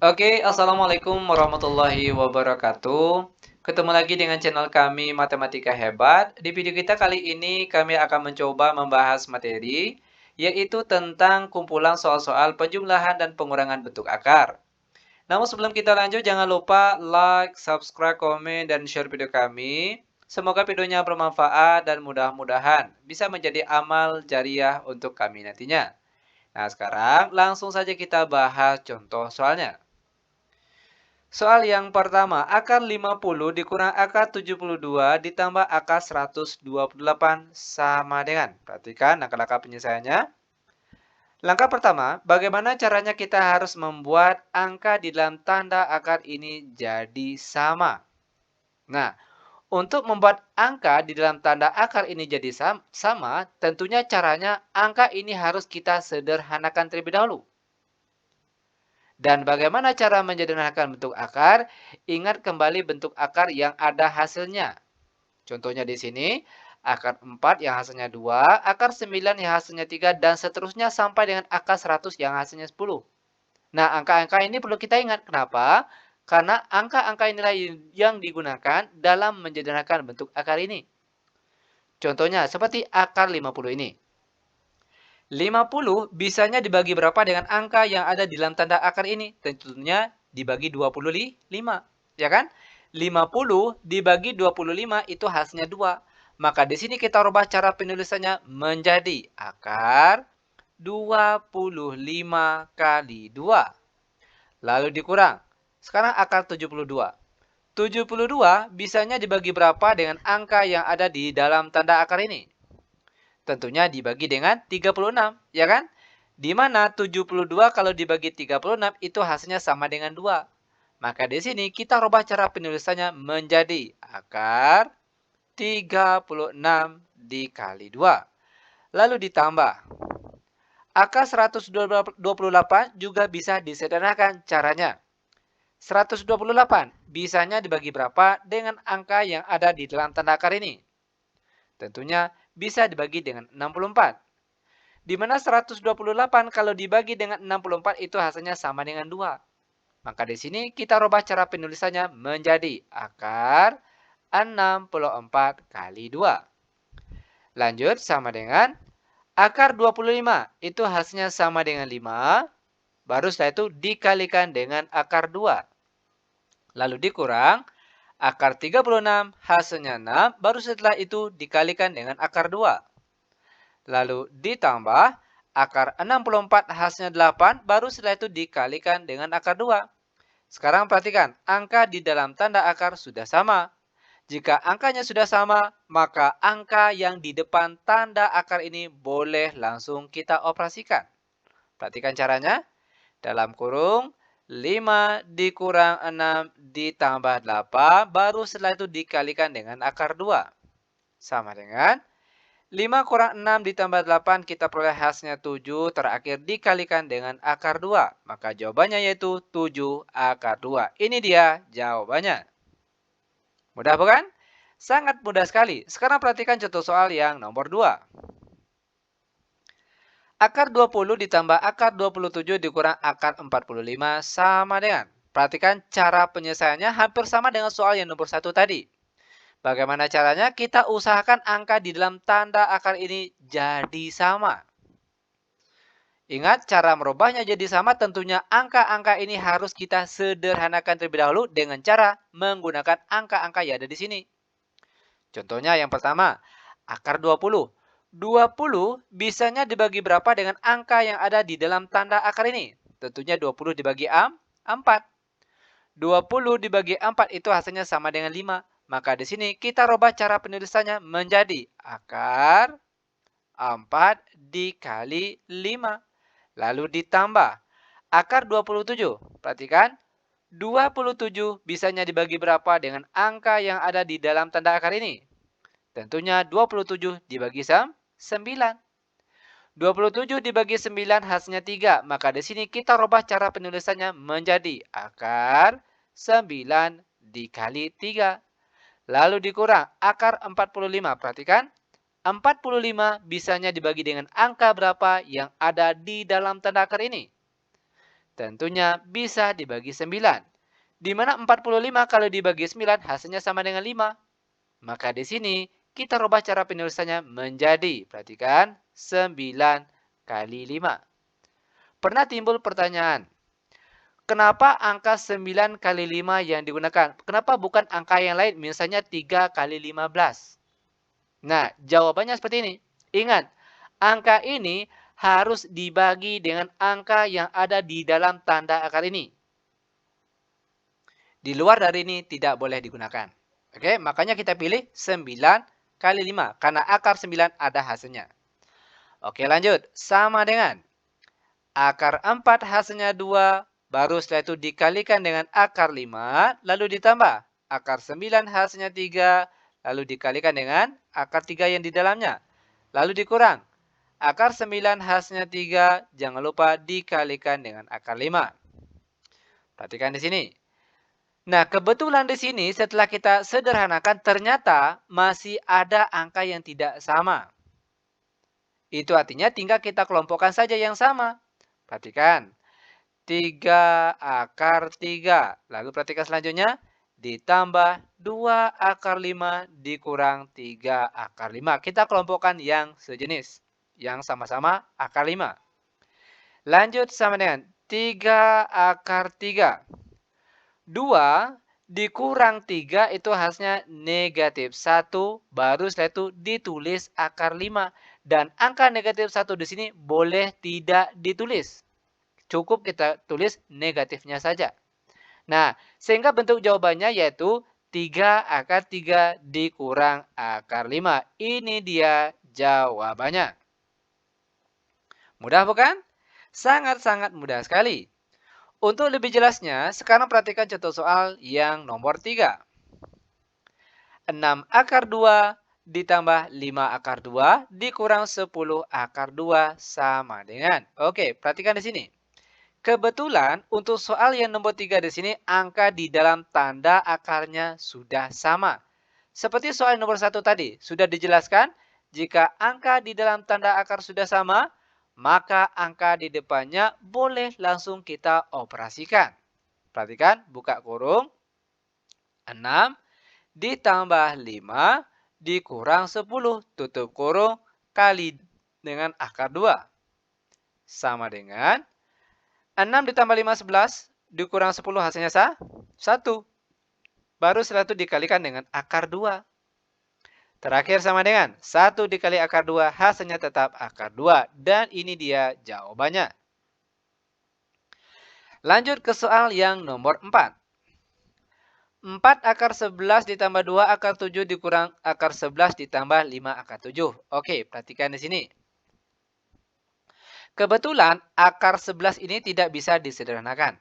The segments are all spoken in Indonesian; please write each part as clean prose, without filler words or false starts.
Oke, Assalamualaikum warahmatullahi wabarakatuh. Ketemu lagi dengan channel kami Matematika Hebat. Di video kita kali ini kami akan mencoba membahas materi, yaitu tentang kumpulan soal-soal penjumlahan dan pengurangan bentuk akar. Namun sebelum kita lanjut, jangan lupa like, subscribe, komen, dan share video kami. Semoga videonya bermanfaat dan mudah-mudahan bisa menjadi amal jariah untuk kami nantinya. Nah, sekarang langsung saja kita bahas contoh soalnya. Soal yang pertama, akar 50 dikurang akar 72 ditambah akar 128 sama dengan. Perhatikan langkah-langkah penyelesaiannya. Langkah pertama, bagaimana caranya kita harus membuat angka di dalam tanda akar ini jadi sama. Nah, untuk membuat angka di dalam tanda akar ini jadi sama, tentunya caranya angka ini harus kita sederhanakan terlebih dahulu. Dan bagaimana cara menyederhanakan bentuk akar? Ingat kembali bentuk akar yang ada hasilnya. Contohnya di sini, akar 4 yang hasilnya 2, akar 9 yang hasilnya 3, dan seterusnya sampai dengan akar 100 yang hasilnya 10. Nah, angka-angka ini perlu kita ingat. Kenapa? Karena angka-angka inilah yang digunakan dalam menyederhanakan bentuk akar ini. Contohnya seperti akar 50 ini. 50 bisanya dibagi berapa dengan angka yang ada di dalam tanda akar ini? Tentunya dibagi 25, ya kan? 50 dibagi 25 itu hasilnya 2. Maka di sini kita rubah cara penulisannya menjadi akar 25 kali 2. Lalu dikurang. Sekarang akar 72. 72 bisanya dibagi berapa dengan angka yang ada di dalam tanda akar ini? Tentunya dibagi dengan 36, ya kan? Di mana 72 kalau dibagi 36 itu hasilnya sama dengan 2. Maka di sini kita rubah cara penulisannya menjadi akar 36 dikali 2. Lalu ditambah. Akar 128 juga bisa disederhanakan caranya. 128 bisanya dibagi berapa dengan angka yang ada di dalam tanda akar ini? Tentunya bisa dibagi dengan 64. Di mana 128 kalau dibagi dengan 64 itu hasilnya sama dengan 2. Maka di sini kita rubah cara penulisannya menjadi akar 64 kali 2. Lanjut sama dengan akar 25. Itu hasilnya sama dengan 5. Baru setelah itu dikalikan dengan akar 2. Lalu dikurang akar 36 hasilnya 6. Baru setelah itu dikalikan dengan akar 2. Lalu ditambah akar 64 hasilnya 8, baru setelah itu dikalikan dengan akar 2. Sekarang perhatikan, angka di dalam tanda akar sudah sama. Jika angkanya sudah sama, maka angka yang di depan tanda akar ini boleh langsung kita operasikan. Perhatikan caranya. Dalam kurung, 5 dikurang 6 ditambah 8, baru setelah itu dikalikan dengan akar 2. Sama dengan 5 kurang 6 ditambah 8 kita peroleh hasilnya 7. Terakhir dikalikan dengan akar 2. Maka jawabannya yaitu 7 akar 2. Ini dia jawabannya. Mudah bukan? Sangat mudah sekali. Sekarang perhatikan contoh soal yang nomor 2. Akar 20 ditambah akar 27 dikurang akar 45 sama dengan. Perhatikan cara penyelesaiannya hampir sama dengan soal yang nomor 1 tadi. Bagaimana caranya? Kita usahakan angka di dalam tanda akar ini jadi sama. Ingat, cara merubahnya jadi sama tentunya angka-angka ini harus kita sederhanakan terlebih dahulu dengan cara menggunakan angka-angka yang ada di sini. Contohnya yang pertama, akar 20. 20 bisanya dibagi berapa dengan angka yang ada di dalam tanda akar ini? Tentunya 20 dibagi 4. 20 dibagi 4 itu hasilnya sama dengan 5. Maka di sini kita rubah cara penulisannya menjadi akar 4 dikali 5. Lalu ditambah akar 27. Perhatikan, 27 bisanya dibagi berapa dengan angka yang ada di dalam tanda akar ini? Tentunya 27 dibagi 9. 27 dibagi 9 hasilnya 3. Maka di sini kita rubah cara penulisannya menjadi akar 9 dikali 3. Lalu dikurang akar 45. Perhatikan, 45 bisanya dibagi dengan angka berapa yang ada di dalam tanda akar ini? Tentunya bisa dibagi 9. Di mana 45 kalau dibagi 9 hasilnya sama dengan 5. Maka di sini kita rubah cara penulisannya menjadi, perhatikan, 9 kali 5. Pernah timbul pertanyaan, kenapa angka 9 kali 5 yang digunakan? Kenapa bukan angka yang lain, misalnya 3 kali 15? Nah, jawabannya seperti ini. Ingat, angka ini harus dibagi dengan angka yang ada di dalam tanda akar ini. Di luar dari ini tidak boleh digunakan. Oke, makanya kita pilih 9 kali 5. Karena akar 9 ada hasilnya. Oke, lanjut. Sama dengan akar 4 hasilnya 2. Baru setelah itu dikalikan dengan akar 5. Lalu ditambah. Akar 9 hasilnya 3. Lalu dikalikan dengan akar 3 yang di dalamnya. Lalu dikurang. Akar 9 hasilnya 3. Jangan lupa dikalikan dengan akar 5. Perhatikan di sini. Nah, kebetulan di sini setelah kita sederhanakan ternyata masih ada angka yang tidak sama. Itu artinya tinggal kita kelompokkan saja yang sama. Perhatikan. 3 akar 3. Lalu perhatikan selanjutnya. Ditambah 2 akar 5 dikurang 3 akar 5. Kita kelompokkan yang sejenis. Yang sama-sama akar 5. Lanjut sama dengan 3 akar 3. 2 dikurang 3 itu hasilnya negatif 1. Baru setelah itu ditulis akar 5. Dan angka negatif 1 di sini boleh tidak ditulis. Cukup kita tulis negatifnya saja. Nah, sehingga bentuk jawabannya yaitu 3 akar 3 dikurang akar 5. Ini dia jawabannya. Mudah bukan? Sangat-sangat mudah sekali. Untuk lebih jelasnya, sekarang perhatikan contoh soal yang nomor 3. 6 akar 2 ditambah 5 akar 2 dikurang 10 akar 2 sama dengan. Oke, perhatikan di sini. Kebetulan untuk soal yang nomor 3 di sini, angka di dalam tanda akarnya sudah sama. Seperti soal nomor 1 tadi, sudah dijelaskan, jika angka di dalam tanda akar sudah sama, maka angka di depannya boleh langsung kita operasikan. Perhatikan, buka kurung. 6 ditambah 5 dikurang 10, tutup kurung, kali dengan akar 2. Sama dengan 6 ditambah 5, 11, dikurang 10 hasilnya 1. Baru setelah itu dikalikan dengan akar 2. Terakhir sama dengan 1 dikali akar 2, hasilnya tetap akar 2. Dan ini dia jawabannya. Lanjut ke soal yang nomor 4. 4 akar 11 ditambah 2 akar 7 dikurang akar 11 ditambah 5 akar 7. Oke, perhatikan di sini. Kebetulan akar 11 ini tidak bisa disederhanakan.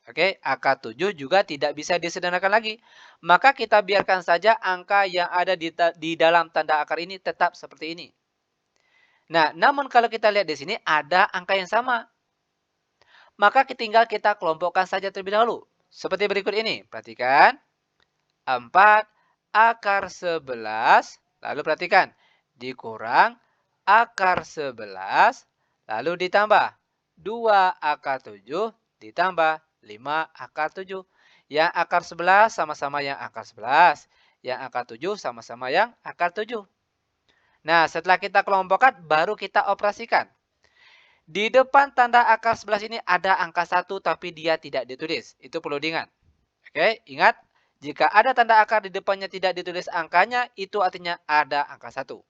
Oke, akar 7 juga tidak bisa disederhanakan lagi. Maka kita biarkan saja angka yang ada di dalam tanda akar ini tetap seperti ini. Nah, namun kalau kita lihat di sini ada angka yang sama. Maka tinggal kita kelompokkan saja terlebih dahulu. Seperti berikut ini. Perhatikan. 4 akar 11. Lalu perhatikan. Dikurang akar 11. Lalu ditambah 2 akar 7 ditambah 5 akar 7. Yang akar 11 sama-sama yang akar 11. Yang akar 7 sama-sama yang akar 7. Nah, setelah kita kelompokkan, baru kita operasikan. Di depan tanda akar 11 ini ada angka 1, tapi dia tidak ditulis. Itu perlu diingat. Oke, ingat. Jika ada tanda akar di depannya tidak ditulis angkanya, itu artinya ada angka 1.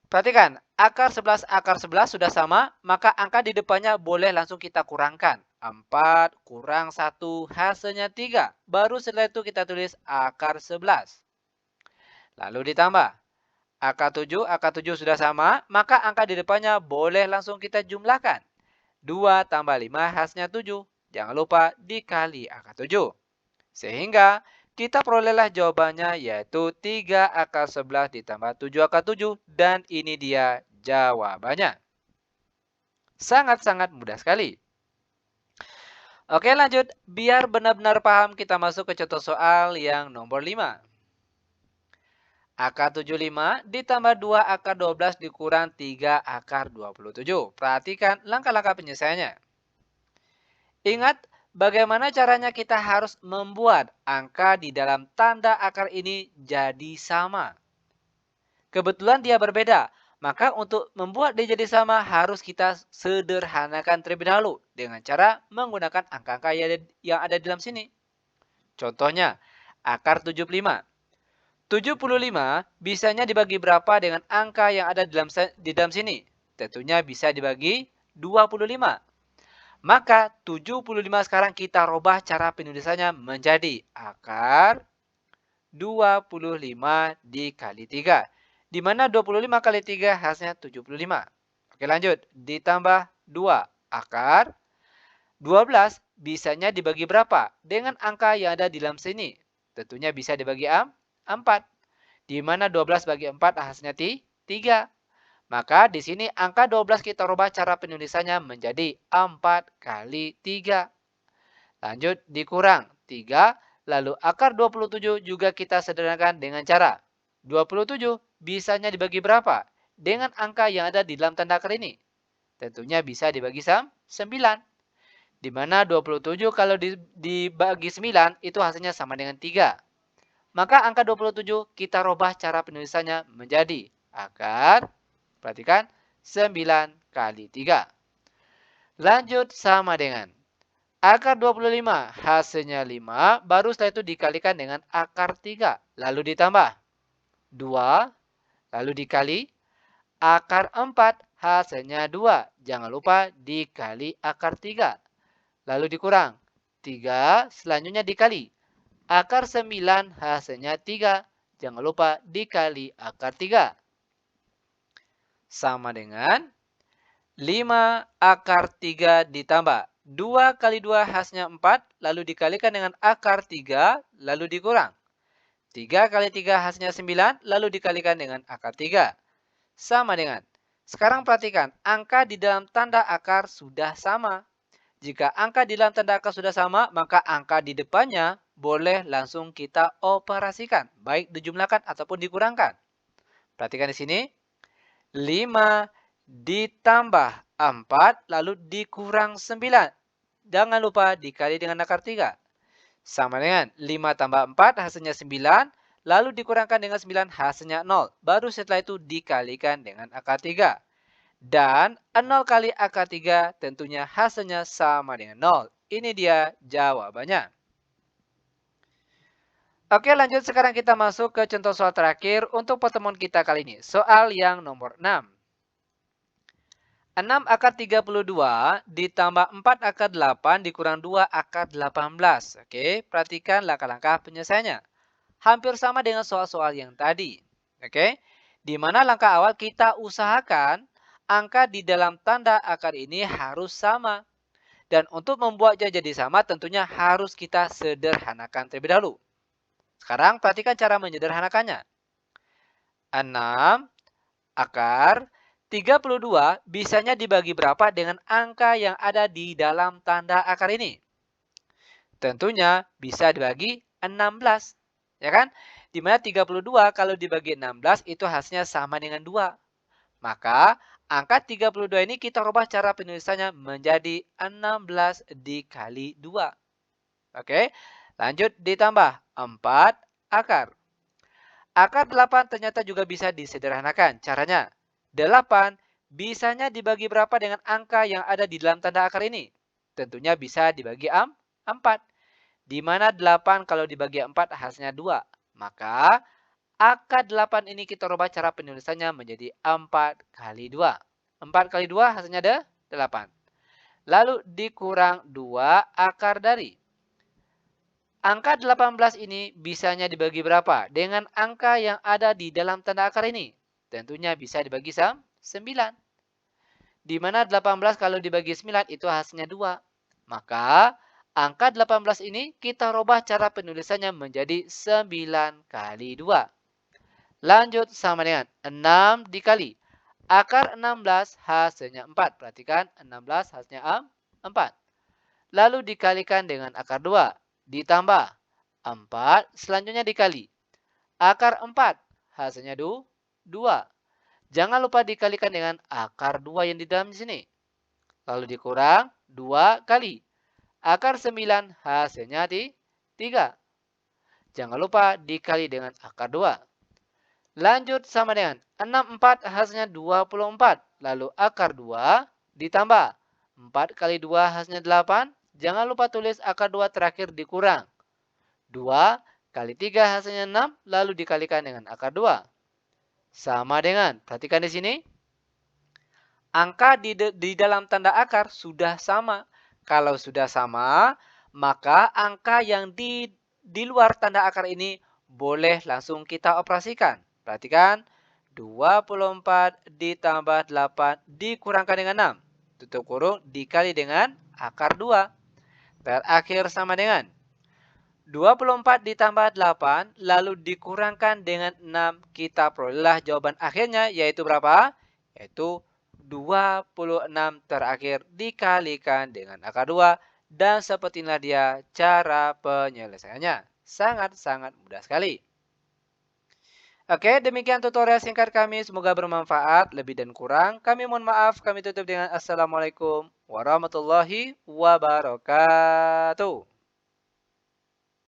Perhatikan, akar 11 sudah sama, maka angka di depannya boleh langsung kita kurangkan. 4 kurang 1 hasilnya 3. Baru setelah itu kita tulis akar 11. Lalu ditambah. Akar 7 sudah sama, maka angka di depannya boleh langsung kita jumlahkan. 2 tambah 5 hasilnya 7. Jangan lupa dikali akar 7. Sehingga kita perolehlah jawabannya yaitu 3 akar 11 ditambah 7 akar 7. Dan ini dia jawabannya. Sangat-sangat mudah sekali. Oke, lanjut. Biar benar-benar paham, kita masuk ke contoh soal yang nomor 5. Akar 75 ditambah 2 akar 12 dikurang 3 akar 27. Perhatikan langkah-langkah penyelesaiannya. Ingat, bagaimana caranya kita harus membuat angka di dalam tanda akar ini jadi sama. Kebetulan dia berbeda, maka untuk membuat dia jadi sama harus kita sederhanakan terlebih dahulu dengan cara menggunakan angka-angka yang ada di dalam sini. Contohnya, akar 75. 75 bisanya dibagi berapa dengan angka yang ada di dalam sini? Tentunya bisa dibagi 25. Maka 75 sekarang kita rubah cara penulisannya menjadi akar 25 dikali 3. Di mana 25 kali 3 hasilnya 75. Oke, lanjut. Ditambah 2. Akar 12 bisanya dibagi berapa? Dengan angka yang ada di dalam sini. Tentunya bisa dibagi 4. Di mana 12 bagi 4 hasilnya 3. Maka di sini angka 12 kita rubah cara penulisannya menjadi 4 kali 3. Lanjut dikurang 3. Lalu akar 27 juga kita sederhanakan dengan cara 27 bisanya dibagi berapa? Dengan angka yang ada di dalam tanda akar ini. Tentunya bisa dibagi 9. Di mana 27 kalau dibagi 9 itu hasilnya sama dengan 3. Maka angka 27 kita rubah cara penulisannya menjadi akar, perhatikan, 9 kali 3. Lanjut sama dengan akar 25 hasilnya 5, baru setelah itu dikalikan dengan akar 3. Lalu ditambah 2, lalu dikali akar 4 hasilnya 2. Jangan lupa dikali akar 3. Lalu dikurang 3, selanjutnya dikali akar 9 hasilnya 3. Jangan lupa dikali akar 3. Sama dengan 5 akar 3 ditambah 2 kali 2 hasilnya 4, lalu dikalikan dengan akar 3, lalu dikurang. 3 kali 3 hasilnya 9, lalu dikalikan dengan akar 3. Sama dengan. Sekarang perhatikan, angka di dalam tanda akar sudah sama. Jika angka di dalam tanda akar sudah sama, maka angka di depannya boleh langsung kita operasikan, baik dijumlahkan ataupun dikurangkan. Perhatikan di sini. 5 ditambah 4 lalu dikurang 9. Jangan lupa dikali dengan akar 3. Sama dengan 5 tambah 4 hasilnya 9. Lalu dikurangkan dengan 9 hasilnya 0. Baru setelah itu dikalikan dengan akar 3. Dan 0 kali akar 3 tentunya hasilnya sama dengan 0. Ini dia jawabannya. Oke, lanjut sekarang kita masuk ke contoh soal terakhir untuk pertemuan kita kali ini. Soal yang nomor 6. 6 akar 32 ditambah 4 akar 8 dikurang 2 akar 18. Oke, perhatikan langkah-langkah penyelesaiannya. Hampir sama dengan soal-soal yang tadi. Oke, di mana langkah awal kita usahakan angka di dalam tanda akar ini harus sama. Dan untuk membuatnya jadi sama tentunya harus kita sederhanakan terlebih dahulu. Sekarang perhatikan cara menyederhanakannya. 6 akar 32 bisanya dibagi berapa dengan angka yang ada di dalam tanda akar ini? Tentunya bisa dibagi 16. Ya kan? Di mana 32 kalau dibagi 16 itu hasilnya sama dengan 2. Maka angka 32 ini kita rubah cara penulisannya menjadi 16 dikali 2. Oke, lanjut ditambah 4 akar. Akar 8 ternyata juga bisa disederhanakan. Caranya, 8 bisanya dibagi berapa dengan angka yang ada di dalam tanda akar ini? Tentunya bisa dibagi 4. Di mana 8 kalau dibagi 4 hasilnya 2. Maka akar 8 ini kita rubah cara penulisannya menjadi 4 kali 2. 4 kali 2 hasilnya ada 8. Lalu dikurang 2 akar dari. Angka 18 ini bisanya dibagi berapa? Dengan angka yang ada di dalam tanda akar ini. Tentunya bisa dibagi 9. Di mana 18 kalau dibagi 9 itu hasilnya 2. Maka angka 18 ini kita rubah cara penulisannya menjadi 9 kali 2. Lanjut sama dengan 6 dikali. Akar 16 hasilnya 4. Perhatikan 16 hasilnya 4. Lalu dikalikan dengan akar 2. Ditambah 4, selanjutnya dikali. Akar 4, hasilnya 2. Jangan lupa dikalikan dengan akar 2 yang di dalam sini. Lalu dikurang 2 kali. Akar 9 hasilnya 3. Jangan lupa dikali dengan akar 2. Lanjut sama dengan 64 hasilnya 24. Lalu akar 2 ditambah 4 kali 2 hasilnya 8. Jangan lupa tulis akar 2 terakhir dikurang. 2 kali 3 hasilnya 6. Lalu dikalikan dengan akar 2. Sama dengan, perhatikan di sini. Angka di dalam tanda akar sudah sama. Kalau sudah sama, maka angka yang di luar tanda akar ini boleh langsung kita operasikan. Perhatikan, 24 ditambah 8 dikurangkan dengan 6. Tutup kurung dikali dengan akar 2. Terakhir sama dengan 24 ditambah 8 lalu dikurangkan dengan 6. Kita perolehlah jawaban akhirnya yaitu berapa? Yaitu 26 terakhir dikalikan dengan akar 2. Dan seperti inilah dia cara penyelesaiannya. Sangat-sangat mudah sekali. Oke, demikian tutorial singkat kami. Semoga bermanfaat. Lebih dan kurang, kami mohon maaf. Kami tutup dengan Assalamualaikum warahmatullahi wabarakatuh.